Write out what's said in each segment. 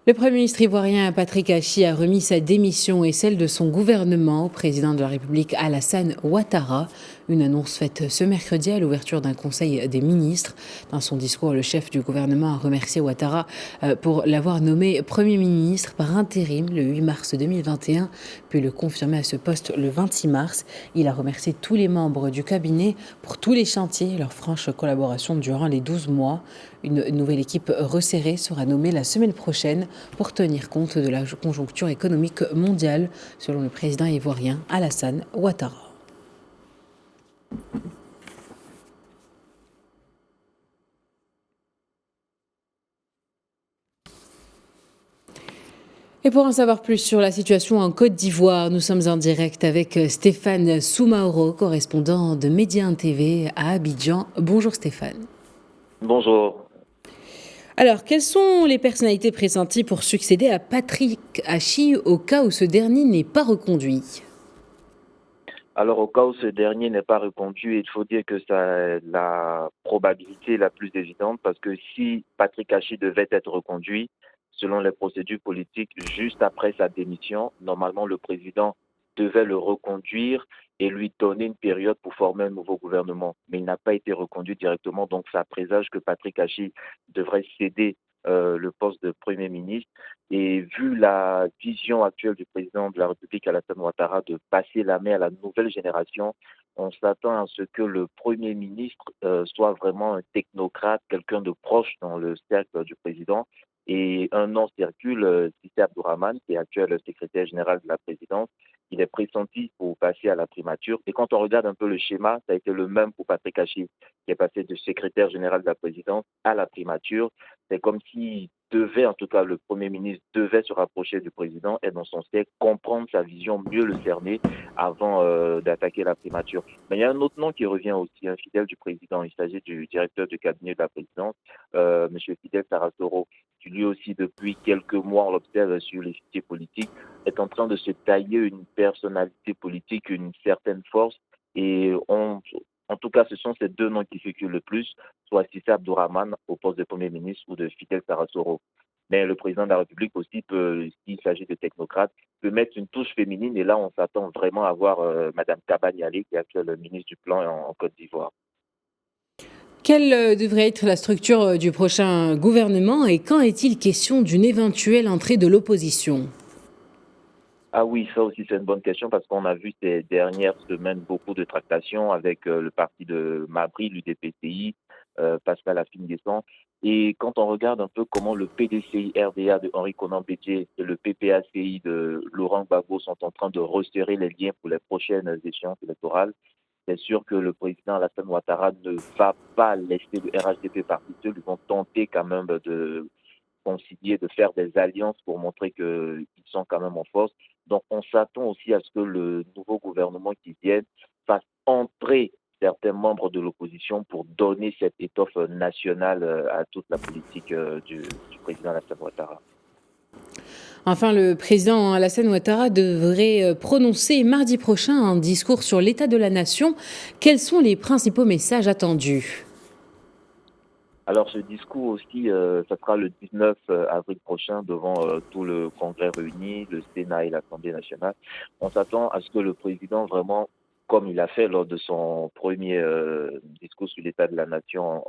Le Premier ministre ivoirien Patrick Achi a remis sa démission et celle de son gouvernement au président de la République Alassane Ouattara. Une annonce faite ce mercredi à l'ouverture d'un conseil des ministres. Dans son discours, le chef du gouvernement a remercié Ouattara pour l'avoir nommé Premier ministre par intérim le 8 mars 2021, puis le confirmer à ce poste le 26 mars. Il a remercié tous les membres du cabinet pour tous les chantiers et leur franche collaboration durant les 12 mois. Une nouvelle équipe resserrée sera nommée la semaine prochaine pour tenir compte de la conjoncture économique mondiale, selon le président ivoirien Alassane Ouattara. Et pour en savoir plus sur la situation en Côte d'Ivoire, nous sommes en direct avec Stéphane Soumaoro, correspondant de Média 1 TV à Abidjan. Bonjour Stéphane. Bonjour. Alors, quelles sont les personnalités pressenties pour succéder à Patrick Achi au cas où ce dernier n'est pas reconduit ? Alors, au cas où ce dernier n'est pas reconduit, il faut dire que c'est la probabilité la plus évidente parce que si Patrick Achi devait être reconduit, selon les procédures politiques, juste après sa démission, normalement, le président devait le reconduire et lui donner une période pour former un nouveau gouvernement. Mais il n'a pas été reconduit directement, donc ça présage que Patrick Achi devrait céder le poste de Premier ministre. Et vu la vision actuelle du président de la République, Alassane Ouattara, de passer la main à la nouvelle génération, on s'attend à ce que le Premier ministre soit vraiment un technocrate, quelqu'un de proche dans le cercle du président. Et un nom circule, Sissé Abdourahmane, qui est actuel secrétaire général de la présidence. Il est pressenti pour passer à la primature. Et quand on regarde un peu le schéma, ça a été le même pour Patrick Achi, qui est passé de secrétaire général de la présidence à la primature. C'est comme s'il devait, en tout cas le Premier ministre devait se rapprocher du président et dans son siècle comprendre sa vision, mieux le cerner avant d'attaquer la primature. Mais il y a un autre nom qui revient aussi, un fidèle du président. Il s'agit du directeur du cabinet de la présidence, M. Fidel Sarasoro, qui lui aussi, depuis quelques mois, on l'observe sur les fichiers politiques, est en train de se tailler une personnalité politique, une certaine force. Et en tout cas, ce sont ces deux noms qui circulent le plus, soit Sissé Abdourahmane au poste de Premier ministre ou de Fidel Sarasoro. Mais le président de la République aussi peut, s'il s'agit de technocrates, peut mettre une touche féminine. Et là, on s'attend vraiment à voir Mme Kaba Nialé, qui est actuelle ministre du Plan en Côte d'Ivoire. Quelle devrait être la structure du prochain gouvernement et quand est-il question d'une éventuelle entrée de l'opposition ? Ah oui, ça aussi c'est une bonne question parce qu'on a vu ces dernières semaines beaucoup de tractations avec le parti de Mabri, l'UDPCI, Pascal Afine-Guesson. Et quand on regarde un peu comment le PDCI-RDA de Henri Konan Bédié et le PPACI de Laurent Gbagbo sont en train de resserrer les liens pour les prochaines échéances électorales, c'est sûr que le président Alassane Ouattara ne va pas laisser le RHDP parti seul. Ils vont tenter quand même de concilier, de faire des alliances pour montrer qu'ils sont quand même en force. Donc, on s'attend aussi à ce que le nouveau gouvernement qui vienne fasse entrer certains membres de l'opposition pour donner cette étoffe nationale à toute la politique du président Alassane Ouattara. Enfin, le président Alassane Ouattara devrait prononcer mardi prochain un discours sur l'état de la nation. Quels sont les principaux messages attendus ? Alors, ce discours aussi, ça sera le 19 avril prochain devant tout le Congrès réuni, le Sénat et l'Assemblée nationale. On s'attend à ce que le président vraiment, comme il a fait lors de son premier discours sur l'état de la nation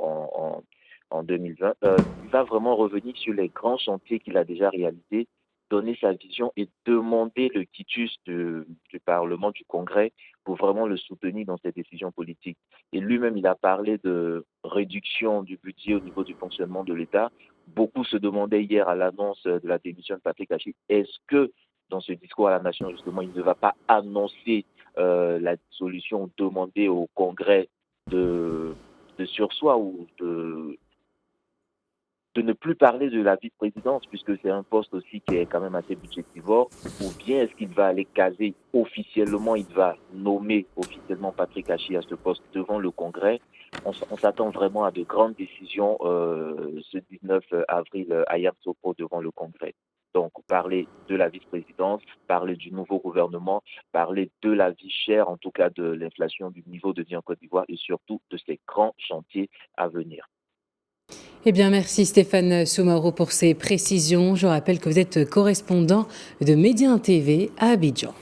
en 2020, il va vraiment revenir sur les grands chantiers qu'il a déjà réalisés, donner sa vision et demander le quitus du Parlement, du Congrès, pour vraiment le soutenir dans ses décisions politiques. Et lui-même, il a parlé de réduction du budget au niveau du fonctionnement de l'État. Beaucoup se demandaient hier à l'annonce de la démission de Patrick Achi, est-ce que dans ce discours à la nation, justement, il ne va pas annoncer la solution demandée au Congrès de, de sursoir ou de ne plus parler de la vice-présidence, puisque c'est un poste aussi qui est quand même assez budgétivore, ou bien est-ce qu'il va aller caser officiellement, il va nommer officiellement Patrick Achi à ce poste devant le Congrès. On s'attend vraiment à de grandes décisions ce 19 avril à Yamoussoukro devant le Congrès. Donc, parler de la vice-présidence, parler du nouveau gouvernement, parler de la vie chère, en tout cas de l'inflation, du niveau de vie en Côte d'Ivoire et surtout de ces grands chantiers à venir. Eh bien, merci Stéphane Soumaoro pour ces précisions. Je rappelle que vous êtes correspondant de Média TV à Abidjan.